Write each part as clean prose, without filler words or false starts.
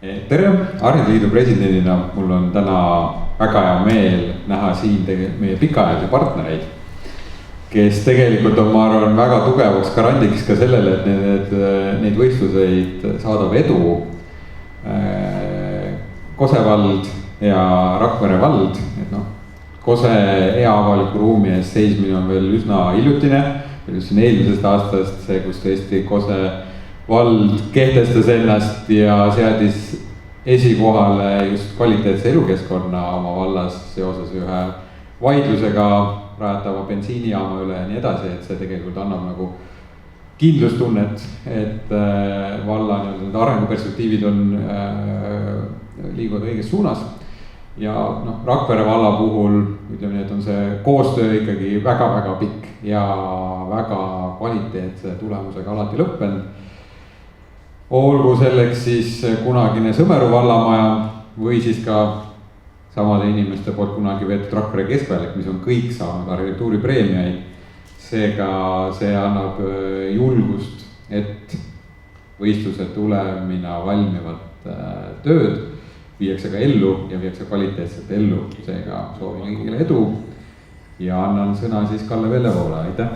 Tere, Arendusliidu presidendina mul on täna väga hea meel näha siin meie pikaajalisi partnereid, kes tegelikult on, ma arvan, väga tugevaks garandiks ka sellele, et neid võistluseid saadab edu. Kose vald ja Rakvere vald, et Kose hea avaliku ruumi ees seismine on veel üsna hiljutine, siin eelmisest aastast see, kus tõesti Kose vald kehtestas ennast ja seadis esikohale just kvaliteetse elukeskkonna oma vallas seoses ühe vaidlusega rajatava bensiinijaama üle ja nii edasi, et see tegelikult annab nagu kindlustunnet, et valla need arenguperspektiivid on liiguvad õiges suunas. Ja Rakvere valla puhul ütleme nii, et on see koostöö ikkagi väga-väga pikk ja väga kvaliteetse tulemusega alati lõppenud. Olgu selleks siis kunagine Sõmeru vallamaja või siis ka samade inimeste poolt kunagi veetud Rakvere keskväljak, mis on kõik saanud arhitektuuripreemiaid. Seega see annab julgust, et võistluse tulemina valmivat tööd viiakse ka ellu ja viiakse kvaliteetselt ellu. Seega soovin kõigile edu ja annan sõna siis Kalle Vellevoole, aitäh!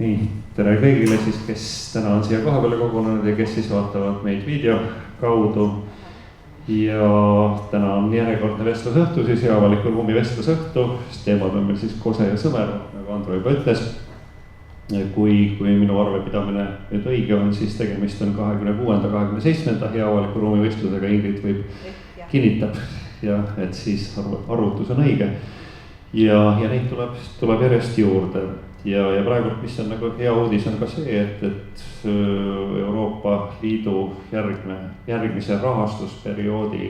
Nii, tere kõigile siis, kes täna on siia koha peale kogunenud ja kes siis vaatavad meid video kaudu. Ja täna on järjekordne vestlusõhtu, siis ja avaliku ruumi vestlusõhtu. Teemad on meil siis Kose ja Sõmeru, nagu Andro juba ütles. Kui minu arvepidamine nüüd õige on, siis tegemist on 26. 27. hea avaliku ruumi võistlusega. Ingrid võib kinnitab, ja, et siis arvutus on õige. Ja neid tuleb järjest juurde. Ja praegu, mis on nagu hea uudis, on ka see, et Euroopa Liidu järgmise rahastusperioodi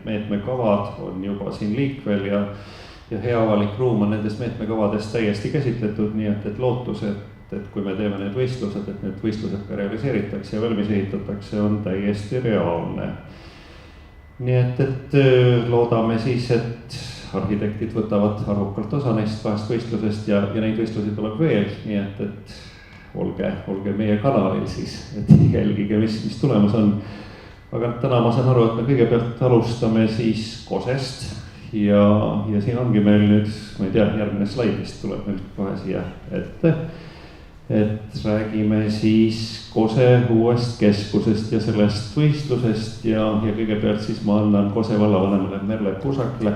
meetmekavad on juba siin liikvel ja hea avalik ruum on nendes meetmekavades täiesti käsitletud, nii et lootus, et kui me teeme need võistlused, et need võistlused ka realiseeritakse ja valmis ehitatakse, on täiesti reaalne. Nii et loodame siis, et arhitektid võtavad arvukalt osa neist kahest võistlusest ja neid võistlusi tuleb veel, nii et olge meie kanalil siis, et jälgige, mis tulemus on. Aga täna ma saan aru, et me kõigepealt alustame siis Kosest ja siin ongi meil nüüd, ma ei tea, järgmine slaid vist tuleb meil kohe siia ette. Et räägime siis Kose uuest keskusest ja sellest võistlusest ja kõigepealt siis ma annan Kose vallavanemale Merle Puusakile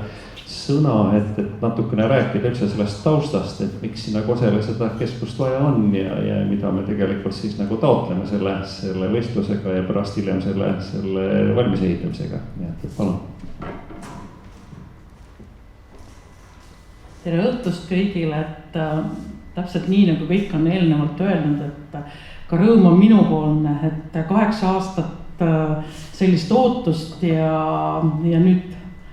sõna, et natukene rääkida üldse sellest taustast, et miks sinna Kosele seda keskust vaja on ja mida me tegelikult siis nagu taotleme selle võistlusega ja pärast hiljem selle valmis ehitamisega. Nii et palun. Tere õhtust kõigile, et täpselt nii nagu kõik on eelnevalt öelnud, et ka rõõm on minupoolne, et 8 aastat sellist ootust ja nüüd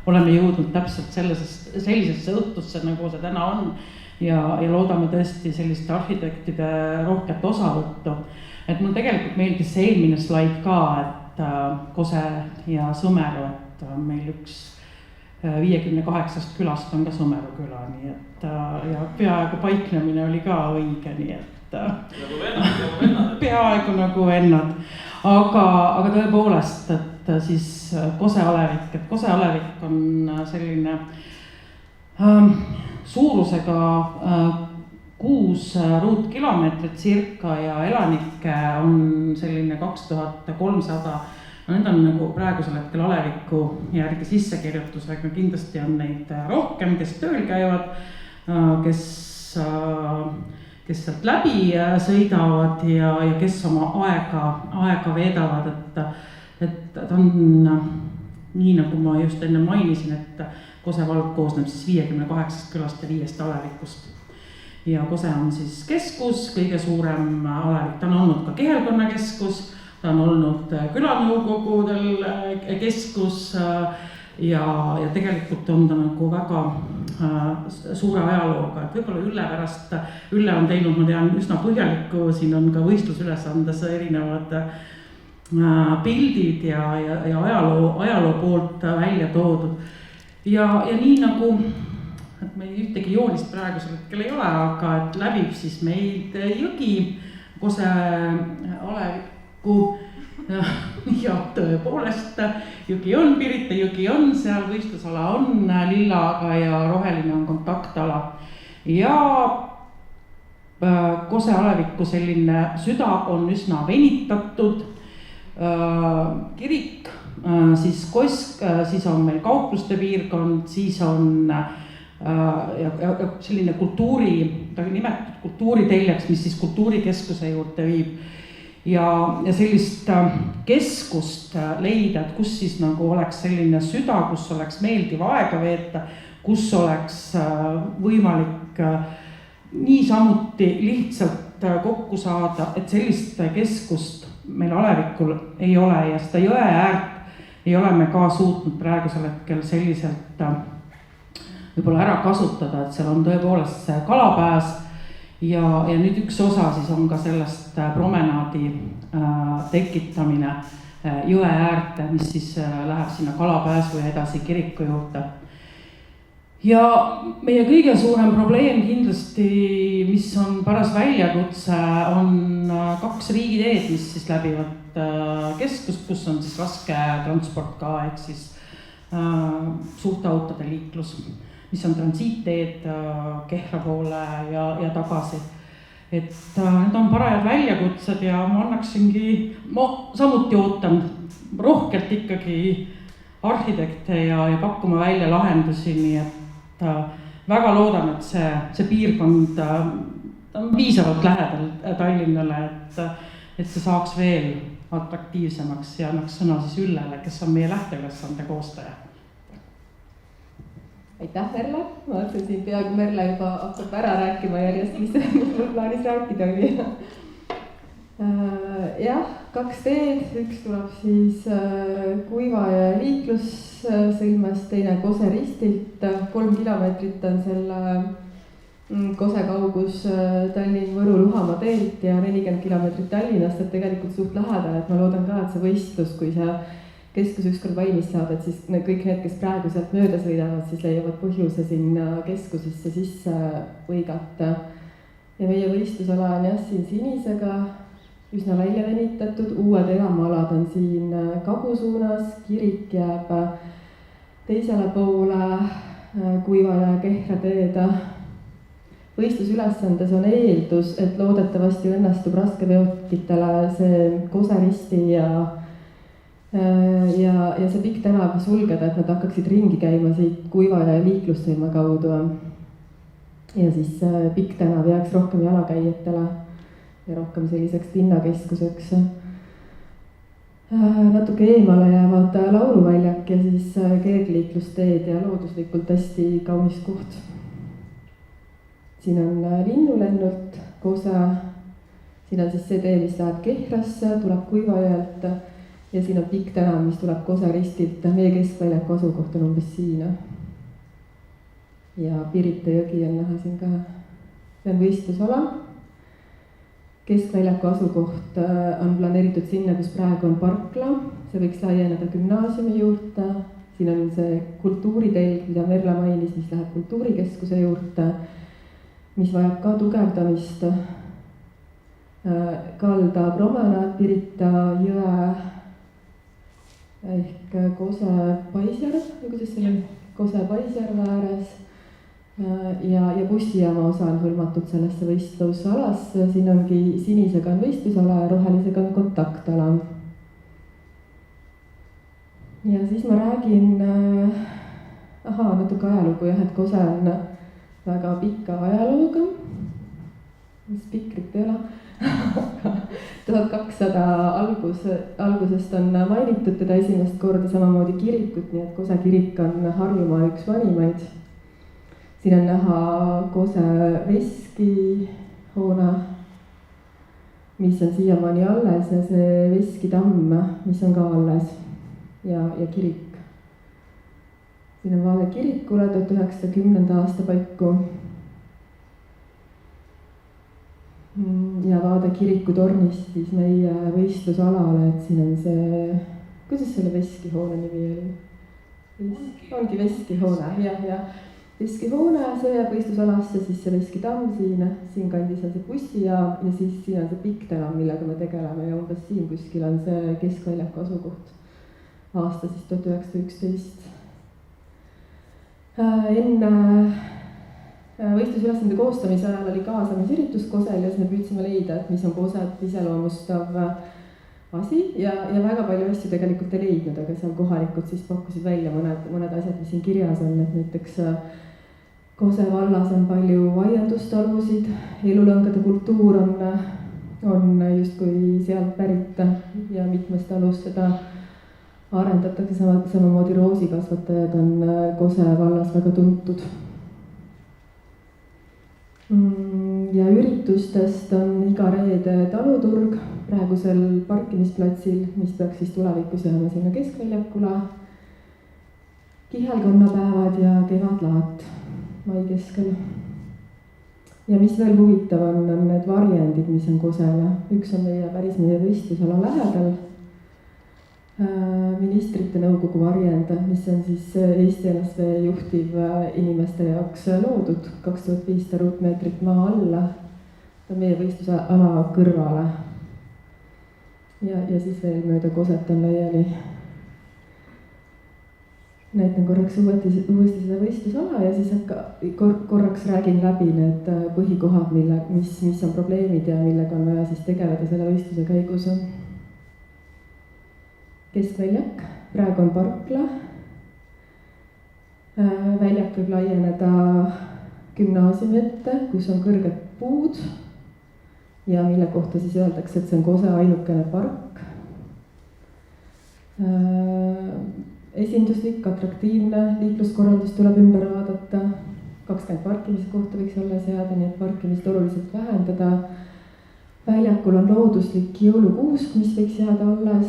oleme jõudnud täpselt sellisesse õhtusse, nagu see täna on ja loodame tõesti selliste arhitektide rohket osavõttu. Et mul tegelikult meeldis see eelmine slaid ka, et Kose ja Sõmeru, et meil üks 58 külast on ka Sõmeru küla, nii et ja peaaegu paiknemine oli ka õige, nii et peaaegu nagu vennad. Aga tõepoolest, et siis Kose alevik, et Kose alevik on selline suurusega 6 ruutkilomeetrit circa ja elanikke on selline 2300. Need on nagu praegusel hetkel aleviku järgi sissekirjutusega, kindlasti on neid rohkem, kes tööl käivad, kes sealt läbi sõidavad ja kes oma aega veedavad, et on nii, nagu ma just enne mainisin, et Kose vald koosneb siis 58 külast ja 5 alevikust. Ja Kose on siis keskus, kõige suurem alevik, ta on olnud ka Kihelkonnakeskus, ta on olnud külanõukogudel keskus ja tegelikult on ta nagu väga suure ajalooga, et võib-olla Ülle pärast, Ülle on teinud, ma tean, üsna põhjalikku, siin on ka võistlusülesandes erinevad pildid ja ajaloo poolt välja toodud. Ja nii nagu, et meil ühtegi joonist praegusel hetkel ei ole, aga et läbib siis meid jõgi Kose aleviku ja tõepoolest jõgi on, Pirita jõgi on, seal võistlusala on lillaga ja roheline on kontaktala. Ja Kose aleviku selline süda on üsna venitatud, kirik, siis Kosk, siis on meil kaupluste piirkond, siis on ja selline ta on nimetatud kultuuriteljaks, mis siis kultuurikeskuse juurde viib. Ja sellist keskust leida, et kus siis nagu oleks selline süda, kus oleks meeldiv aega veeta, kus oleks võimalik niisamuti lihtsalt kokku saada, et sellist keskust meil Alevikul ei ole ja seda jõe äärt ei ole me ka suutnud praegusel hetkel selliselt võib-olla ära kasutada, et seal on tõepoolest see kalapääs ja nüüd üks osa siis on ka sellest promenaadi tekitamine jõe äärte, mis siis läheb sinna kalapääsu ja edasi kiriku juurde. Ja meie kõige suurem probleem kindlasti, mis on paras väljakutse, on 2 riigiteed, mis siis läbivad keskust, kus on siis raske transport ka, ehk siis suurte autode liiklus, mis on transiitteed Kehra poole ja tagasi. Et need on parajad väljakutsed ja ma samuti ootan rohkelt ikkagi arhitekte ja pakkuma välja lahendusi, nii et väga loodan, et see piirkond on piisavalt lähedal Tallinnale, et see saaks veel atraktiivsemaks ja annaks sõna siis Üllele, kes on meie lähteülesande koostaja. Aitäh, Merle! Ma mõtlen siin peaaegu Merle juba hakkab ära rääkima järjest, mis mul plaanis rääkida oli. Jah, 2 teed, üks tuleb siis Kuivaja liiklussõlmes, teine Kose ristilt, 3 kilomeetrit on selle Kose kaugus Tallinn-Võru-Luhamaa teelt ja 40 kilomeetrit Tallinnast, et tegelikult suht lähedal, et ma loodan ka, et see võistlus, kui see keskus ükskord valmis saab, et siis kõik need, kes praegu sealt mööda sõidavad, siis leiavad põhjuse sinna keskusesse sisse võigata. Ja meie võistlusala on jah siin sinisega üsna välja venitatud, uued elamaalad on siin Kagu suunas, kirik jääb teisele poole Kuivaja ja Kehra teeda. Võistlusülesandes on eeldus, et loodetavasti õnnestub raskeveokitele see Kose risti ja see pikk tänav sulgeda, et nad hakkaksid ringi käima siit Kuivaja ja liiklussõlme kaudu. Ja siis pikk tänav jääks rohkem jalakäijatele ja rohkem selliseks linnakeskuseks. Natuke eemale jäävad lauluväljak ja siis kergliiklusteed ja looduslikult hästi kaunis koht. Siin on linnulennult Kose, siin on siis see tee, mis läheb Kehrasse, tuleb Kuivajalt ja siin on pikk tänav, mis tuleb Kose ristilt, meie keskväljaku asukoht on umbes siin. Ja Pirita jõgi on näha siin ka. See on võistlusala. Keskväljaku asukoht on planeeritud sinna, kus praegu on parkla. See võiks laieneda gümnaasiumi juurde. Siin on see kultuuritelg, mida Merle mainis, mis läheb kultuurikeskuse juurde, mis vajab ka tugevdamist. Kalda promenaad Pirita jõe ehk Kose Paisjärv, kuidas see on, Kose Paisjärve ääres ja bussijaama osa on hõlmatud sellesse võistlusalasse. Siin ongi sinisega on võistlusala ja rohelisega on kontaktala. Ja siis ma räägin natuke ajalugu jah, et Kose on väga pika ajalooga, mis pikrit ei ole. 1200 algusest on mainitud teda esimest korda, samamoodi kirikut, nii et Kose kirik on Harjumaa üks vanimaid. Siin on näha Kose veskihoone, mis on siiamaani alles ja see veskitamm, mis on ka alles ja kirik. Siin on vaade kirikule 1910. aasta paiku. Ja vaade kirikutornist siis meie võistlusalale, et siin on see, kuidas selle veskihoone nimi oli? Ongi veskihoone, jah. veskihoone, see jääb võistlusalasse, siis see veskitamm siin kandis on see bussijaam ja siis siin on see pikk tänav, millega me tegeleme ja umbes siin kuskil on see keskväljaku asukoht. Aasta siis 1911. Enne võistlusülesande koostamise ajal oli kaasamisüritus Kosel ja siis me püüdsime leida, et mis on Koset iseloomustav asi ja väga palju asju tegelikult ei leidnud, aga seal kohalikud siis pakkusid välja mõned asjad, mis siin kirjas on, et näiteks Kose vallas on palju aiandustalusid, elulõngade kultuur on justkui sealt pärit ja mitmes talus seda arendatakse, samamoodi roosikasvatajad on Kose vallas väga tuntud. Ja üritustest on iga reede taluturg praegusel parkimisplatsil, mis peaks siis tulevikus jääma sinna keskväljakule, kihelkonnapäevad ja kevadlaat mai keskel. Ja mis veel huvitav on need varjendid, mis on Kosele. Üks on päris meie võistlusala lähedal, ministrite nõukogu varjend, mis on siis Eesti NSV juhtiv inimeste jaoks loodud 2500 ruutmeetrit maa alla, meie võistlusala kõrvale. Ja siis veel mööda Koset on laiali. Näitan korraks uuesti seda võistlusala ja siis korraks räägin läbi need põhikohad, mis on probleemid ja millega on vaja siis tegeleda selle võistluse käigus. Keskväljak, praegu on parkla. Väljak võib laieneda gümnaasiumi ette, kus on kõrged puud ja mille kohta siis öeldakse, et see on Kose ainukene park. Esinduslik, atraktiivne, liikluskorraldus tuleb ümber vaadata, 20 parkimise kohta võiks alles jääda, nii et parkimist oluliselt vähendada. Väljakul on looduslik jõulukuusk, mis võiks jääda alles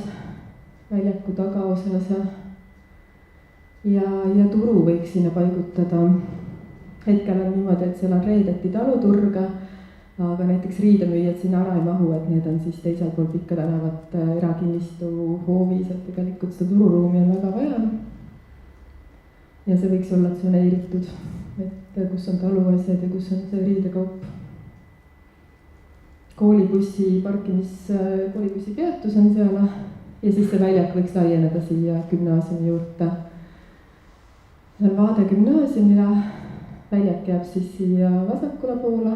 väljaku tagaosas ja turu võiks sinna paigutada. Hetkel on niimoodi, et seal on reedeti taluturga, aga näiteks riidemüüjad sinna ära ei mahu, et need on siis teisel pool Pikka tänavat erakinnistu hoovis, et tegelikult seda tururuumi on väga vaja. Ja see võiks olla tsoneeritud, et kus on taluasjad ja kus on see riidekaup. Koolibussi peatus on seal ja siis see väljak võiks laieneda siia gümnaasiumi juurde. See on vaade gümnaasiumile, väljak jääb siis siia vasakule poole.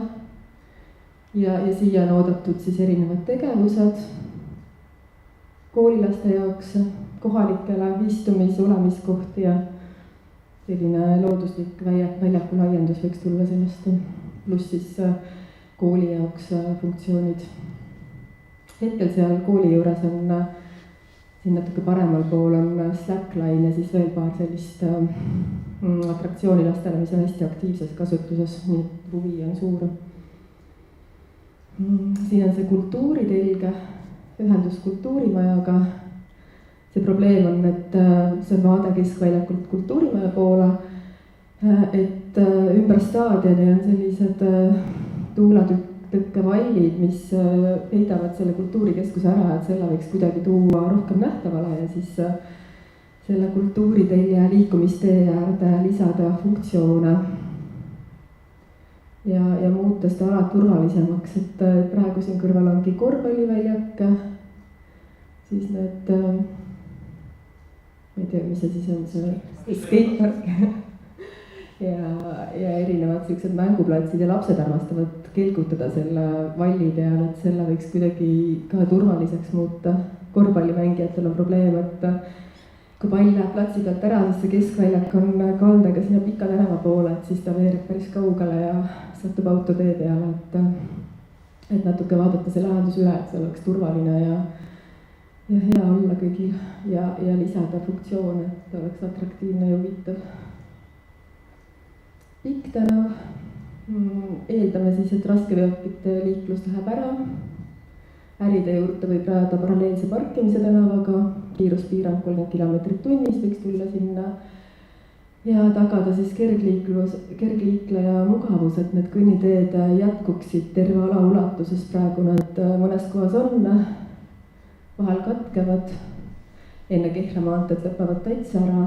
Ja siia on oodatud siis erinevad tegevused koolilaste jaoks, kohalikele istumis- olemiskohti ja selline looduslik väljaku laiendus võiks tulla sellest, pluss siis kooli jaoks funktsioonid. Hetkel seal kooli juures on siin natuke paremal pool on slackline ja siis veel paar sellist atraktsiooni lastele, mis on hästi aktiivses kasutuses, nii et huvi on suur. Siin on see kultuuritelge, ühendus kultuurimajaga. See probleem on, et see on vaade keskväljakult kultuurimaja poole, et ümber staadioni on sellised tuulatõkkevallid, mis heidavad selle kultuurikeskuse ära, et selle võiks kuidagi tuua rohkem nähtavale ja siis selle kultuuritelje liikumistee äärde lisada funktsioone. Ja muuta seda ala turvalisemaks, et praegu siin kõrval ongi korvpalliväljak, siis need, ma ei tea, mis see siis on, see skatepark ja erinevad sellised mänguplatsid ja lapsed armastavad kelgutada selle valli peal, et selle võiks kuidagi ka turvaliseks muuta. Korvpallimängijatel on probleem, et kui pall läheb platsi pealt ära, siis see keskväljak on kaldega sinna Pika tänava poole, et siis ta veereb päris kaugele ja satub autotee peale, et natuke vaadata see lahendus üle, et see oleks turvaline ja hea olla kõigil ja lisada funktsioone, et oleks atraktiivne ja huvitav. Pikk tänav, eeldame siis, et raskeveokite liiklus läheb ära. Äride juurde võib rajada paralleelse parkimise tänavaga, kiiruspiirang 30 km tunnis võiks tulla sinna ja tagada siis kergliikleja mugavus, et need kõnniteed jätkuksid terve ala ulatuses. Praegu nad mõnes kohas on, vahel katkevad, enne Kehra maanteed lõpevad täitsa ära.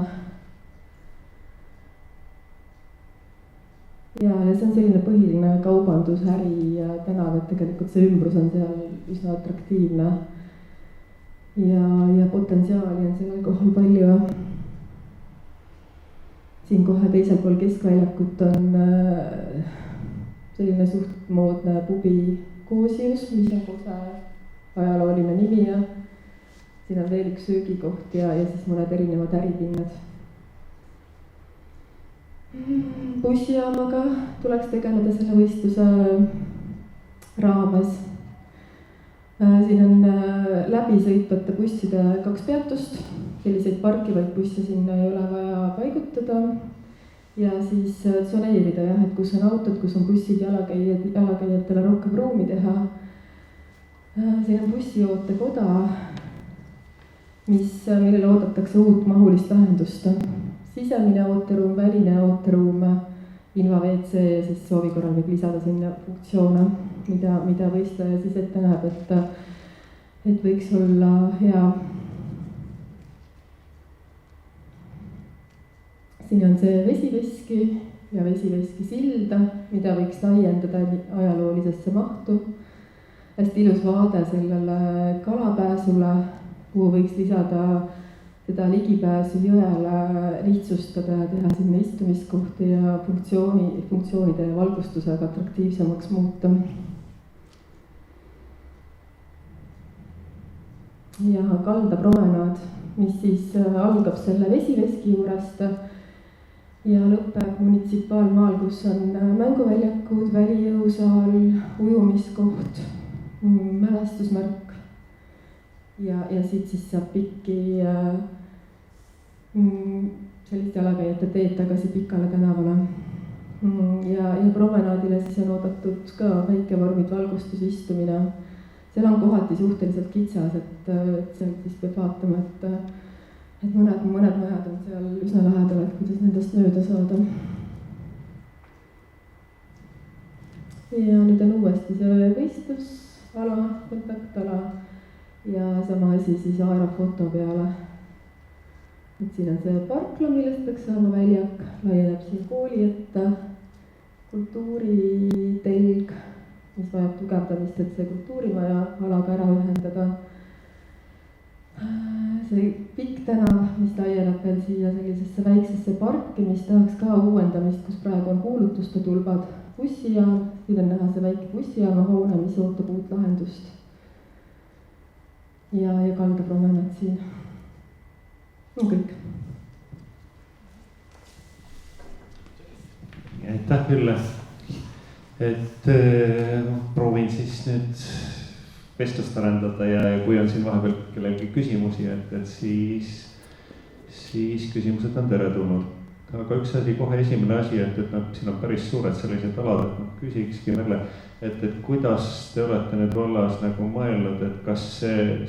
ja see on selline põhiline kaubandusäri tänav, et tegelikult see ümbrus on seal üsna atraktiivne. ja potentsiaali on sellel kohal palju. siin kohe teisel pool Keskväljakut on selline suht moodne pubi Koosius, mis on Kose ajalooline nimi ja siin on veel üks söögikoht ja siis mõned erinevad äripinnad. Bussijaamaga tuleks tegeleda selle võistluse raames. Siin on läbisõitvate busside 2 peatust, selliseid parkivaid busse sinna ei ole vaja paigutada ja siis tsoneerida jah, et kus on autod, kus on bussid, jalakäijatele rohkem ruumi teha. Siin on bussiootekoda, millele oodatakse uut mahulist lahendust. Sisemine ooteruum, väline ooteruum, Inva WC ja siis soovi korral võib lisada sinna funktsioone, mida võistleja siis ette näeb, et võiks olla hea. Siin on see vesiveski ja vesiveski silda, mida võiks laiendada ajaloolisesse mahtu. Hästi ilus vaade sellele kalapääsule, kuhu võiks lisada seda ligipääsu jõele, lihtsustada ja teha sinna istumiskohti ja funktsioonide ja valgustusega atraktiivsemaks muuta. Ja kaldapromenaad, mis siis algab selle vesiveski juurest ja lõpeb munitsipaalmaal, kus on mänguväljakud, välijõusaal, ujumiskoht, mälestusmärk ja siit siis saab pikki sellist jalakäijate teed tagasi Pikale tänavale. Ja promenaadile siis on oodatud ka väikevormid valgustus istumine. Seal on kohati suhteliselt kitsas, et seal siis peab vaatama, et mõned majad on seal üsna lähedal, et kuidas nendest mööda saada. Ja nüüd on uuesti see võistlusala, kontaktala ja sama asi siis aerofoto peale. Et siin on see parkla, millest peaks saama väljak, laieneb siin kooli ette, kultuuritelg, mis vajab tugevdamist, et see kultuurimaja alaga ära ühendada. See pikk tänav, mis laieneb veel siia sellisesse väiksesse parki, mis tahaks ka uuendamist, kus praegu on kuulutuste tulbad, bussijaam, siin on näha see väike bussijaama hoone, mis ootab uut lahendust. Ja kaldapromenad siin. On kõik. Aitäh, Ülle. Et proovin siis nüüd vestlust arendada ja kui on siin vahepeal kellelgi küsimusi, et siis küsimused on teretulnud. Aga üks asi, kohe esimene asi, et siin on päris suured sellised alad, et küsikski jälle, et kuidas te olete nüüd vallas nagu mõelnud, et kas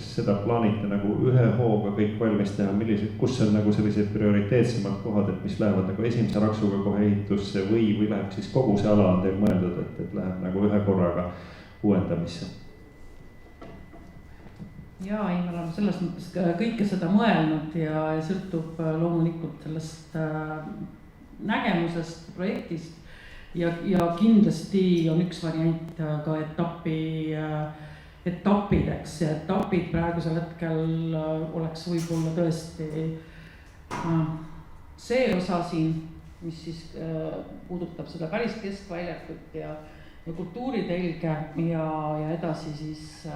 seda plaanite nagu ühe hooga kõik valmis teha, kus on nagu sellised prioriteetsemad kohad, et mis lähevad nagu esimese raksuga kohe ehitusse või läheb siis kogu see ala on teil mõeldud, et läheb nagu ühe korraga uuendamisse? Jaa, ei, me oleme selles mõttes kõike seda mõelnud ja sõltub loomulikult sellest nägemusest, projektist ja kindlasti on üks variant ka etappideks ja etapid praegusel hetkel oleks võib-olla tõesti see osa siin, mis siis puudutab seda päris Keskväljakut ja kultuuritelge ja edasi siis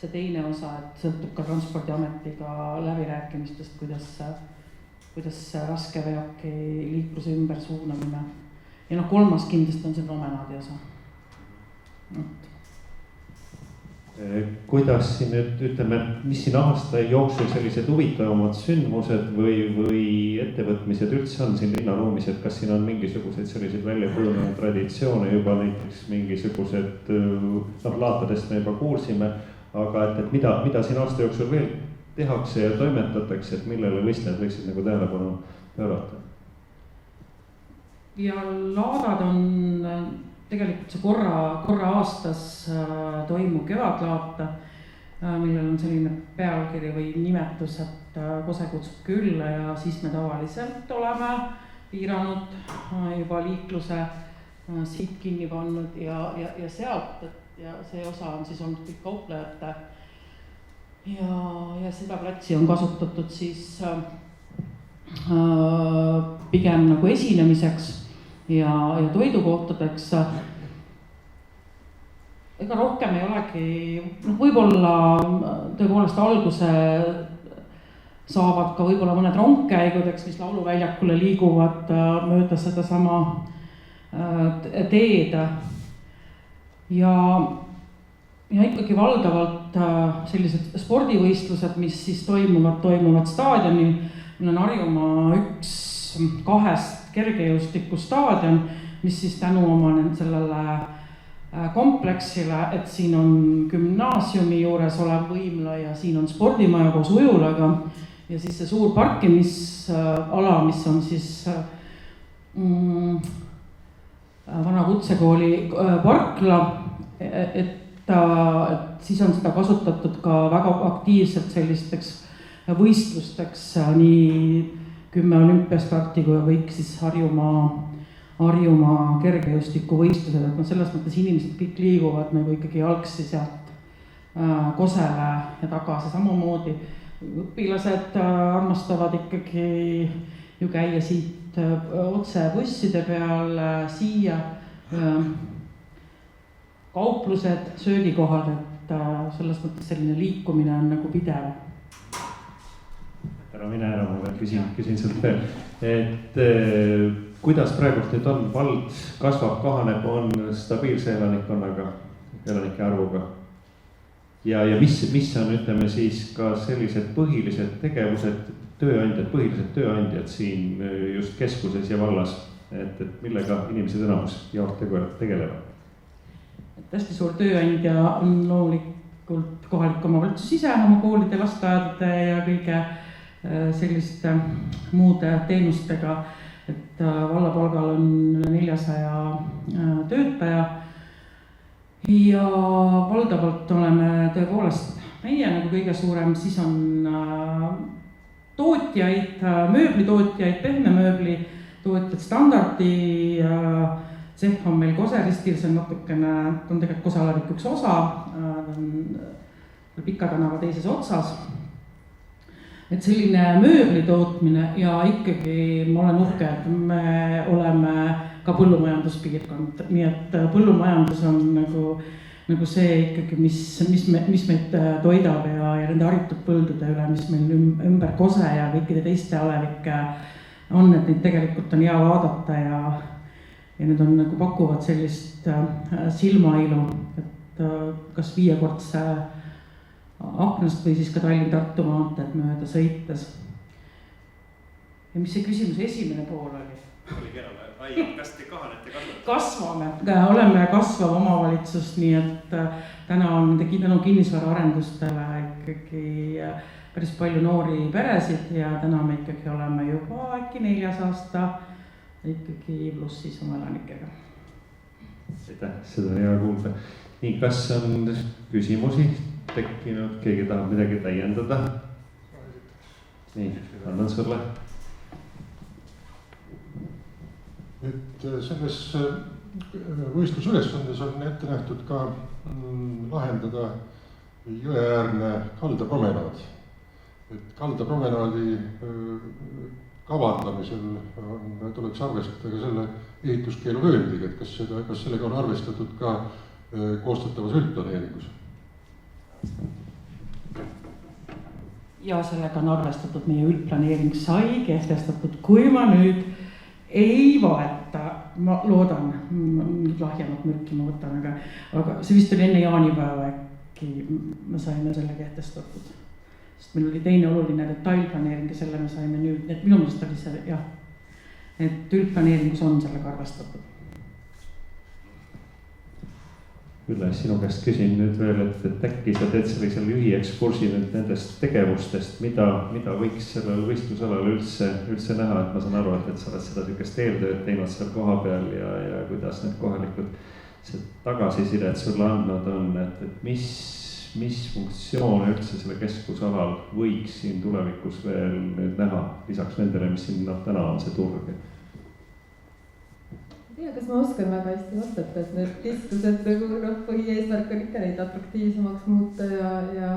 see teine osa, et sõltub ka Transpordiametiga läbirääkimistest, kuidas raskeveoki liikluse ümber suunamine. Ja kolmas kindlasti on see promenaadi osa. Kuidas siin nüüd ütleme, mis siin aasta jooksul sellised huvitavamad sündmused või ettevõtmised üldse on siin linnaruumis, et kas siin on mingisuguseid selliseid väljakujunenud traditsioone juba näiteks mingisugused, laatadest me juba kuulsime, aga et mida siin aasta jooksul veel tehakse ja toimetatakse, et millele võistlejad võiksid nagu tähelepanu pöörata? Ja laadad on tegelikult see korra aastas toimuv kevadlaata, millel on selline pealkiri või nimetus, et Kose kutsub külla ja siis me tavaliselt oleme piiranud juba liikluse siit kinni pannud ja sealt, ja see osa on siis olnud kõik kauplejate ja seda platsi on kasutatud siis pigem nagu esinemiseks ja toidukohtadeks. Ega rohkem ei olegi, võib-olla tõepoolest alguse saavad ka võib-olla mõned rongkäigudeks, mis lauluväljakule liiguvad mööda seda sama teed. Ja ikkagi valdavalt sellised spordivõistlused, mis siis toimuvad staadionil. Meil on Harjumaa 1-2 kergejõustikustaadion, mis siis tänu oma sellele kompleksile, et siin on gümnaasiumi juures olev võimla ja siin on spordimaja koos ujulaga ja siis see suur parkimisala, mis on siis vana kutsekooli parkla, et siis on seda kasutatud ka väga aktiivselt sellisteks võistlusteks, nii 10 olümpiastarti kui kõik siis Harjumaa kergejõustikuvõistlused, et selles mõttes inimesed kõik liiguvad nagu ikkagi jalgsi sealt Kosele ja tagasi samamoodi. Õpilased armastavad ikkagi ju käia siit otse busside peal siia, kauplused, söögikohad, et selles mõttes selline liikumine on nagu pidev. Ära mine ära, ma veel küsin sealt veel, et kuidas praegult nüüd on, vald kasvab, kahaneb, on stabiilse elanike arvuga ja mis on, ütleme siis ka sellised põhilised tegevused, põhilised tööandjad siin just keskuses ja vallas, et millega inimesed enamus tegelevad? Hästi suur tööandja on loomulikult kohalik omavalitsus ise oma koolide, lasteaedade ja kõige selliste muude teenustega, et vallapalgal on üle 400 töötaja ja valdavalt oleme tõepoolest meie nagu kõige suurem, siis on tootjaid, mööblitootjaid, pehme mööbli tootjad, standardi tsehh on meil Koseristil, see on natukene, on tegelikult Kosealarik üks osa, Pika tänava teises otsas. Et selline mööbli tootmine ja ikkagi ma olen uhke, et me oleme ka põllumajanduspiirkond, nii et põllumajandus on nagu see ikkagi, mis meid toidab ja nende haritud põldude üle, mis meil ümber Kose ja kõikide teiste alevike on, et neid tegelikult on hea vaadata ja need on nagu pakuvad sellist silmailu, et kas 5-kordse aknast või siis ka Tallinn-Tartu maanteed mööda sõites. Ja mis see küsimuse esimene pool oli? Kas te kahanete kasvate? Kasvame, oleme kasvav omavalitsus, nii et täna on tänu kinnisvaraarendustele ikkagi päris palju noori peresid ja täna me ikkagi oleme juba äkki 4. aasta ikkagi plussis oma elanikega. Seda on hea kuulda. Nii, kas on küsimusi tekkinud, keegi tahab midagi täiendada? Nii, annan sulle. Et selles võistlusülesandes on ette nähtud ka lahendada jõeäärne kaldapromenaad. Et kaldapromenaadi kavandamisel tuleks arvestada ka selle ehituskeeluvööndiga, et kas sellega on arvestatud ka koostatavas üldplaneeringus? Ja sellega on arvestatud, meie üldplaneering sai kehtestatud, kui ma nüüd ei valeta, ma loodan, lahjemat mürki ma võtan, aga see vist oli enne jaanipäeva äkki me saime selle kehtestatud. Sest meil oli teine oluline detailplaneering ja selle me saime nüüd, et minu meelest oli see, jah, et üldplaneeringus on sellega arvestatud. Ülle, sinu käest küsin nüüd veel, et äkki sa teed sellisel lühiekskursi nüüd nendest tegevustest, mida võiks sellel võistlusalal üldse näha, et ma saan aru, et sa oled seda sükest eeltööd teinud seal koha peal ja kuidas need kohalikud see tagasisidet sulle andnud on, et mis funktsioone üldse selle keskusalal võiks siin tulevikus veel nüüd näha, lisaks nendele, mis siin täna on see turg? ei tea, kas ma oskan väga hästi vastata, et need vestlused nagu põhieesmärk on ikka neid atraktiivsemaks muuta ja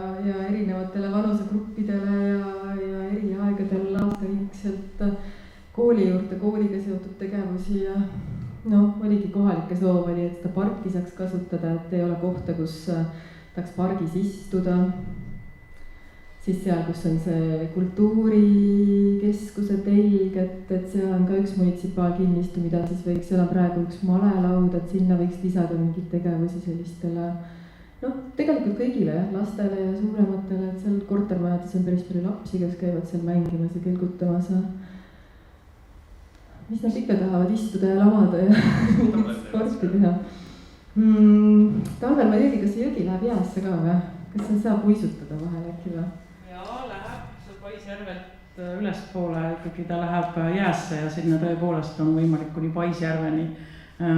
erinevatele vanusegruppidele ja eri aegadel aastaringselt kooli juurde, kooliga seotud tegevusi ja oligi kohalike soov oli, et seda parki saaks kasutada, et ei ole kohta, kus tahaks pargis istuda. Siis seal, kus on see kultuurikeskuse telg, et seal on ka üks munitsipaalkinnistu, mida siis võiks, seal on praegu üks malelaud, et sinna võiks lisada mingeid tegevusi sellistele, tegelikult kõigile, lastele ja suurematele, et seal kortermajades on päris palju lapsi, kes käivad seal mängimas ja kelgutamas. Mis nad ikka tahavad istuda ja lamada ja sporti teha. Talvel ma ei teagi, kas see jõgi läheb jäässe ka või? Kas see saab uisutada vahel äkki või? Jaa, läheb see Paisjärvelt ülespoole, ikkagi ta läheb jäässe ja sinna tõepoolest on võimalik kuni Paisjärveni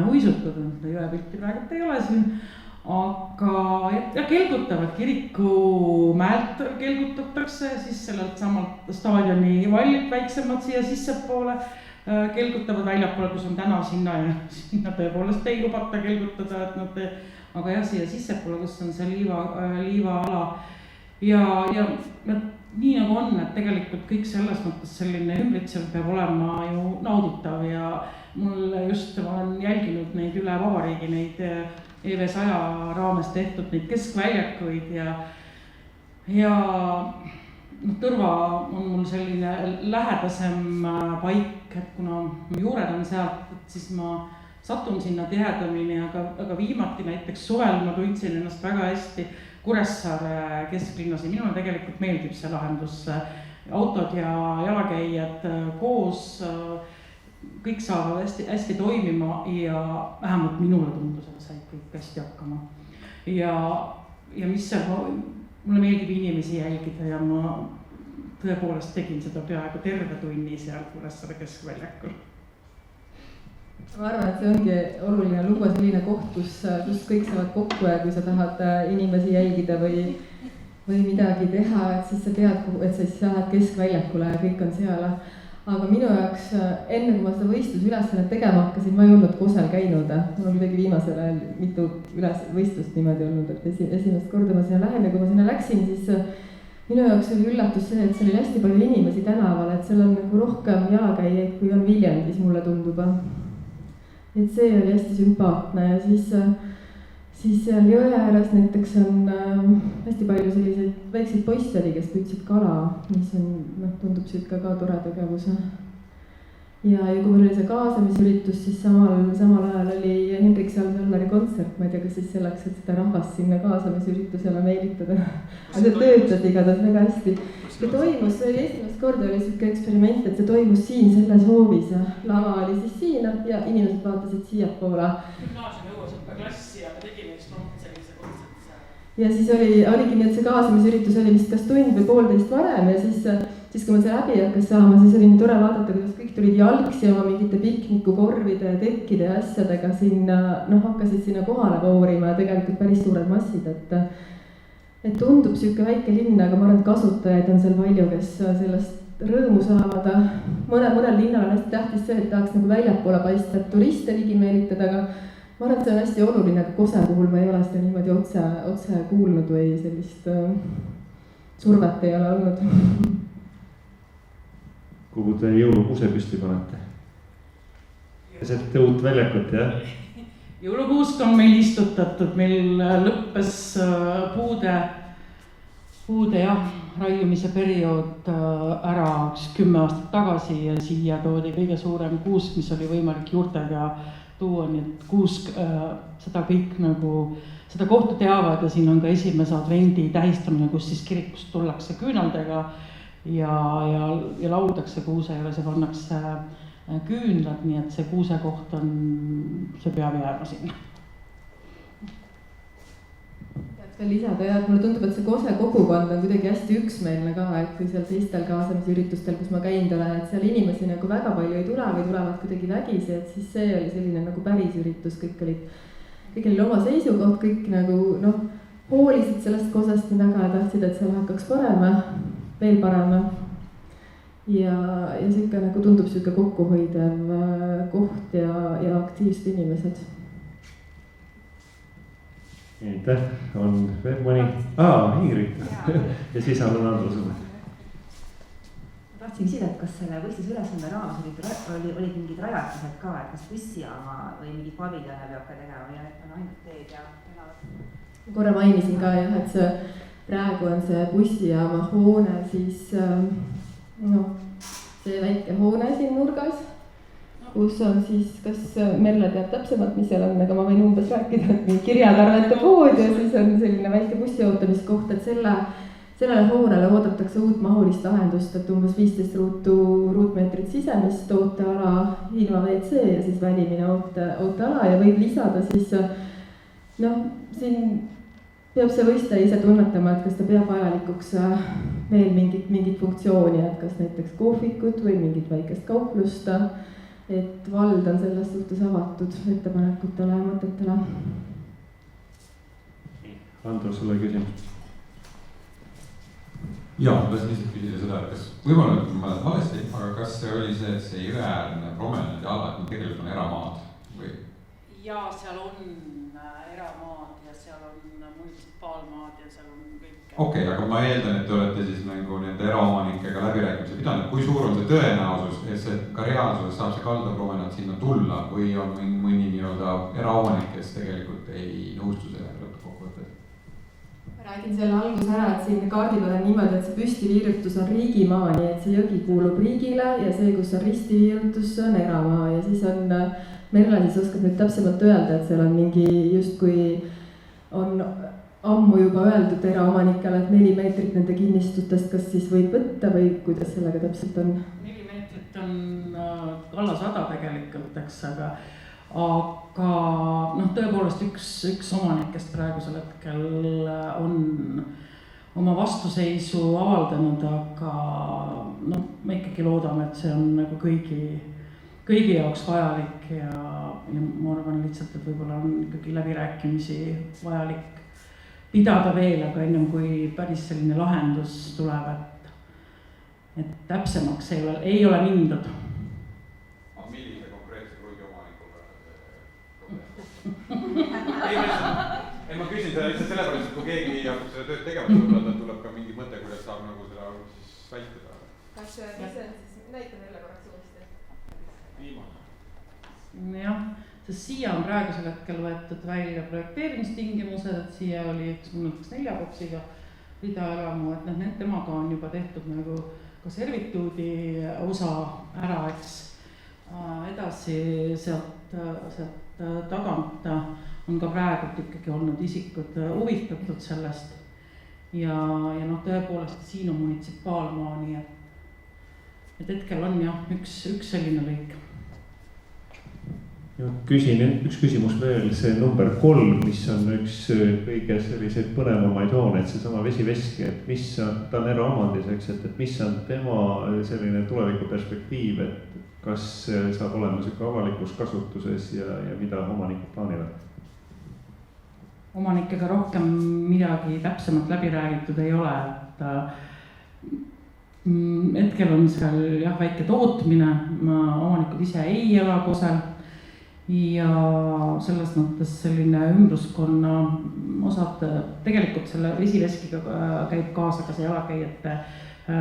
uisutada. Jõepilti praegu ei ole siin, aga kelgutavad kirikumäelt kelgutatakse, siis sellelt samalt staadioni vallilt väiksemad siia sissepoole kelgutavad väljapoole, kus on täna sinna ja sinna tõepoolest ei lubata kelgutada, et nad, aga jah, siia sissepoole, kus on see liivaala ja nii nagu on, et tegelikult kõik selles mõttes selline ümbritsev peab olema ju nauditav ja mul just ma olen jälginud neid üle vabariigi, neid EV100 raames tehtud neid keskväljakuid ja Tõrva on mul selline lähedasem paik, et kuna juured on sealt, et siis ma satun sinna tihedamini, aga viimati näiteks suvel ma tundsin ennast väga hästi Kuressaare kesklinnas ja minule tegelikult meeldib see lahendus. Autod ja jalakäijad koos, kõik saavad hästi toimima ja vähemalt minule tundus, et said kõik hästi hakkama. Ja mis seal, mulle meeldib inimesi jälgida ja ma tõepoolest tegin seda peaaegu terve tunni seal Kuressaare keskväljakul. Ma arvan, et see ongi oluline luua selline koht, kus kõik saavad kokku ja kui sa tahad inimesi jälgida või midagi teha, et siis sa tead, et sa siis lähed keskväljakule ja kõik on seal. Aga minu jaoks, enne kui ma seda võistlusülesannet tegema hakkasin, ma ei olnud Kosel käinud. Mul on kuidagi viimasel ajal mitu võistlust niimoodi olnud, et esimest korda ma sinna lähen ja kui ma sinna läksin, siis minu jaoks oli üllatus see, et seal oli hästi palju inimesi tänaval, et seal on nagu rohkem jalakäijaid, kui on Viljandis, mulle tundub. Et see oli hästi sümpaatne ja siis seal jõe ääres näiteks on hästi palju selliseid väikseid poisse oli, kes püüdsid kala, mis on, tundub siit ka tore tegevus. Ja kui meil oli see kaasamisüritus, siis samal ajal oli Hendrik Salmeri kontsert, ma ei tea, kas siis selleks, et seda rahvast sinna kaasamisüritusele meelitada. Aga see töötas igatahes väga hästi. See toimus, see oli esimest korda oli selline eksperiment, et see toimus siin selles hoovis ja lava oli siis siin ja inimesed vaatasid siiapoole. Gümnaasiumi õuesõppeklassi ja me tegime üks sellise kontsert seal. Ja siis oligi nii, et see kaasamisüritus oli vist kas tund või 1,5 varem ja siis kui ma see läbi hakkas saama, siis oli nii tore vaadata, kuidas kõik tulid jalgsi oma mingite piknikukorvide ja tekkide ja asjadega sinna, hakkasid sinna kohale voorima ja tegelikult päris suured massid, et tundub siuke väike linn, aga ma arvan, et kasutajaid on seal palju, kes sellest rõõmu saavad. Mõnel linnal on hästi tähtis see, et tahaks nagu väljapoole paista, et turiste ligi meelitada, aga ma arvan, et see on hästi oluline, aga Kose puhul ma ei ole seda niimoodi otse kuulnud või sellist survet ei ole olnud. Kuhu te jõulukuuse püsti panete? Keset uut väljakut, jah? Jõulukuusk on meil istutatud, meil lõppes puude raiumise periood ära 10 aastat tagasi ja siia toodi kõige suurem kuusk, mis oli võimalik juurtega tuua, nii et kuusk, seda kõik nagu, seda kohta teavad ja siin on ka esimese advendi tähistamine, kus siis kirikust tullakse küünaldega ja lauldakse kuuse juures ja pannakse küünlad, nii et see kuuse koht on, see peab jääma sinna. Tahaks veel lisada ja, et mulle tundub, et see Kose kogukond on kuidagi hästi üksmeelne ka, et kui seal teistel kaasamisüritustel, kus ma käinud olen, et seal inimesi nagu väga palju ei tule või tulevad kuidagi vägisi, et siis see oli selline nagu päris üritus, kõik oli oma seisukoht, kõik nagu hoolisid sellest Kosest nii väga ja tahtsid, et seal hakkaks veel parem. ja sihuke nagu tundub sihuke kokkuhoidev koht ja aktiivsed inimesed. Aitäh, on veel mõni? Ingrid ja siis annan Andrusele. Tahtsin küsida, et kas selle võistlusülesande raames olid mingid rajatised ka, et kas bussijaama või mingi paviljone peab ka tegema või on ainult teed ja elavad? Korra mainisin ka jah, et see praegu on see bussijaama hoone, siis see väike hoone siin nurgas, kus on siis, kas Merle teab täpsemalt, mis seal on, aga ma võin umbes rääkida, et mingi kirjatarvete pood ja siis on selline väike bussi ootamiskoht, et sellele hoonele oodatakse uut mahulist lahendust, et umbes 15 ruutmeetrit sisemist ooteala, ilma WC ja siis välimine ooteala ja võib lisada siis siin peab see võistleja ise tunnetama, et kas ta peab vajalikuks veel mingit funktsiooni, et kas näiteks kohvikut või mingit väikest kauplust, et vald on selles suhtes avatud ettepanekutele ja mõtetele. Andrus, sulle küsimus. Jaa, ma tahtsin lihtsalt küsida seda, et kas võib-olla ma olen valesti, aga kas see oli see jõeäärne promenaadi ala, et tegelikult on eramaad või? Jaa, seal on eramaad ja seal on munitsipaalmaad ja seal on kõik. Okei, aga ma eeldan, et te olete siis nagu nende eraomanikega läbirääkimisi pidanud. Kui suur on see tõenäosus, et see ka reaalsuses saab see kaldapromenaad sinna tulla või on mõni nii-öelda eraomanik, kes tegelikult ei nõustu sellega lõppkokkuvõttes? Räägin selle alguse ära, et siin kaardi peal on niimoodi, et see püstiviirutus on riigimaa, nii et see jõgi kuulub riigile ja see, kus on ristiviirutus, see on eramaa ja siis on Merle siis oskab nüüd täpsemalt öelda, et seal on mingi justkui on ammu juba öeldud eraomanikele, et 4 meetrit nende kinnistutest, kas siis võib võtta või kuidas sellega täpselt on? 4 meetrit on kallasada tegelikult, eks, aga tõepoolest üks omanikest praegusel hetkel on oma vastuseisu avaldanud, aga me ikkagi loodame, et see on nagu kõigi jaoks vajalik ja ma arvan lihtsalt, et võib-olla on ikkagi läbirääkimisi vajalik pidada veel, aga ennem kui päris selline lahendus tuleb, et täpsemaks ei ole mindud. Millise konkreetse kruigi omanikuga? Ei, ma küsin seda lihtsalt sellepärast, et kui keegi hakkab seda tööd tegema, võib-olla tuleb ka mingi mõte, kuidas saab nagu seda siis vältida. Kas see on siis, näitan jälle korraks uuesti? Jah, sest siia on praegusel hetkel võetud välja projekteerimistingimused, et siia oli üks 4 boksiga ridaelamu, et temaga on juba tehtud nagu ka servituudi osa ära, eks. Edasi sealt tagant on ka praegult ikkagi olnud isikud huvitatud sellest ja tõepoolest siin on munitsipaalmaa, nii et hetkel on jah üks selline lõik. Küsin üks küsimus veel, see number 3, mis on üks kõige selliseid põnevamaid hoone, et seesama Vesiveski, et mis on, ta on eraomandis, eks, et mis on tema selline tulevikuperspektiiv, et kas saab olema siuke avalikus kasutuses ja mida omanikud plaanivad? Omanikega rohkem midagi täpsemalt läbi räägitud ei ole, et hetkel on seal jah väike tootmine, omanikud ise ei ela Kosel ja selles mõttes selline ümbruskonna osad, tegelikult selle Vesiveskiga käib kaasa ka see jalakäijate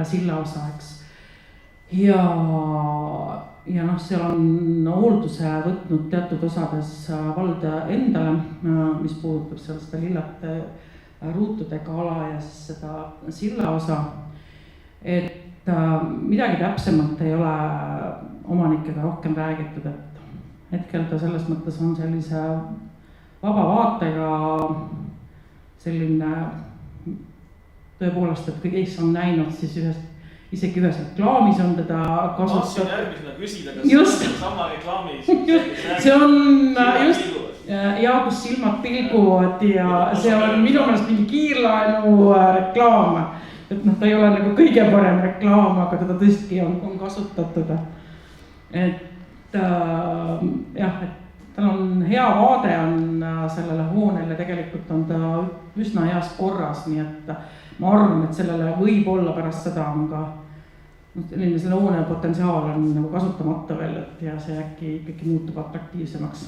silla osa, eks. Ja seal on hoolduse võtnud teatud osades vald endale, mis puudutab seda lillate ruutudega ala ja siis seda silla osa. Et midagi täpsemalt ei ole omanikega rohkem räägitud, et hetkel ta selles mõttes on sellise vaba vaatega selline tõepoolest, et kes on näinud siis isegi ühes reklaamis on teda kasutatud. Tahtsin järgmisena küsida, kas on sama reklaamis? See on just kus silmad pilguvad ja see on minu meelest mingi kiirlaenu reklaam. Et ta ei ole nagu kõige parem reklaam, aga teda tõesti on kasutatud. Et tal on hea vaade on sellele hoonele, tegelikult on ta üsna heas korras, nii et ma arvan, et sellele võib olla pärast seda on ka selle hoone potentsiaal on nagu kasutamata veel, et ja see äkki ikkagi muutub atraktiivsemaks.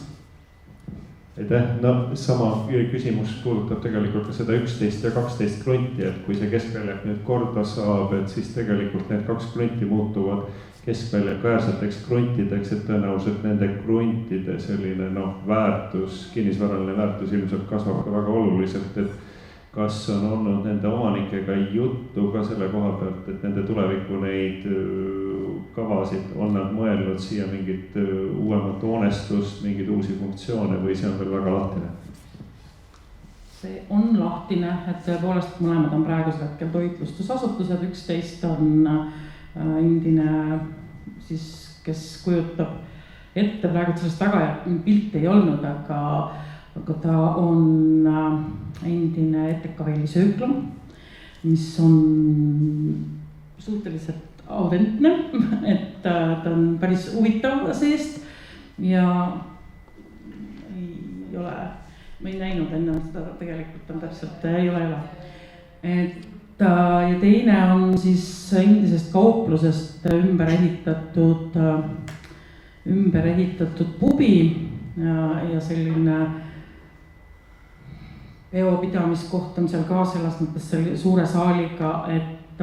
aitäh, no sama küsimus puudutab tegelikult ka seda 11 ja 12 krunti, et kui see keskväljak nüüd korda saab, et siis tegelikult need 2 krunti muutuvad keskväljak äärseteks kruntideks, et tõenäoliselt nende kruntide selline väärtus, kinnisvaraline väärtus ilmselt kasvab ka väga oluliselt, et kas on olnud nende omanikega juttu ka selle koha pealt, et nende tuleviku neid kavasid on nad mõelnud siia mingit uuemat hoonestust, mingeid uusi funktsioone või see on veel väga lahtine? See on lahtine, et tõepoolest mõlemad on praegusel hetkel toitlustusasutused, 11 on endine siis, kes kujutab ette, praegu sellest väga pilti ei olnud, aga ta on endine ETKVL-i söökla, mis on suhteliselt autentne, et ta on päris huvitav seest ja ei ole, ma ei näinud enne seda, tegelikult on täpselt, ei ole ela. Ja teine on siis endisest kauplusest ümber ehitatud pubi ja selline peopidamiskoht on seal ka selles mõttes selle suure saaliga, et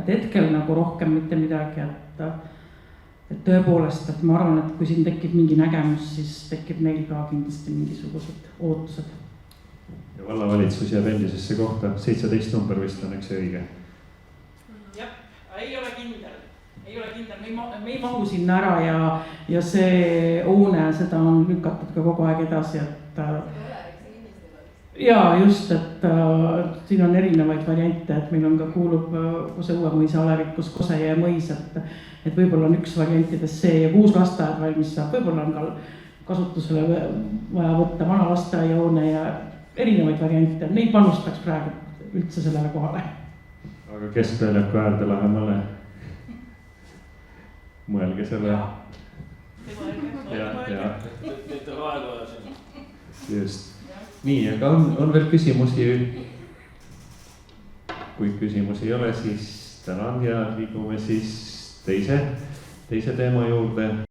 hetkel nagu rohkem mitte midagi, et tõepoolest, et ma arvan, et kui siin tekib mingi nägemus, siis tekib neil ka kindlasti mingisugused ootused. Ja vallavalitsus jääb endisesse kohta, 17 number vist on, eks see õige? Jah, ei ole kindel, me ei mahu sinna ära ja see hoone, seda on lükatud ka kogu aeg edasi, et jaa, just, et siin on erinevaid variante, et meil on ka kuulub Kose uue mõisa alevikus Kosejõe mõis, et võib-olla on üks variantidest see ja 6 lasteaed valmis saab, võib-olla on ka kasutusele vaja võtta vana lasteaiahoone ja erinevaid variante, neid panustaks praegu üldse sellele kohale. Aga keskväljaku äärde lähemale, mõelge selle. Just. Nii, aga on veel küsimusi? Kui küsimusi ei ole, siis tänan ja liigume siis teise teema juurde.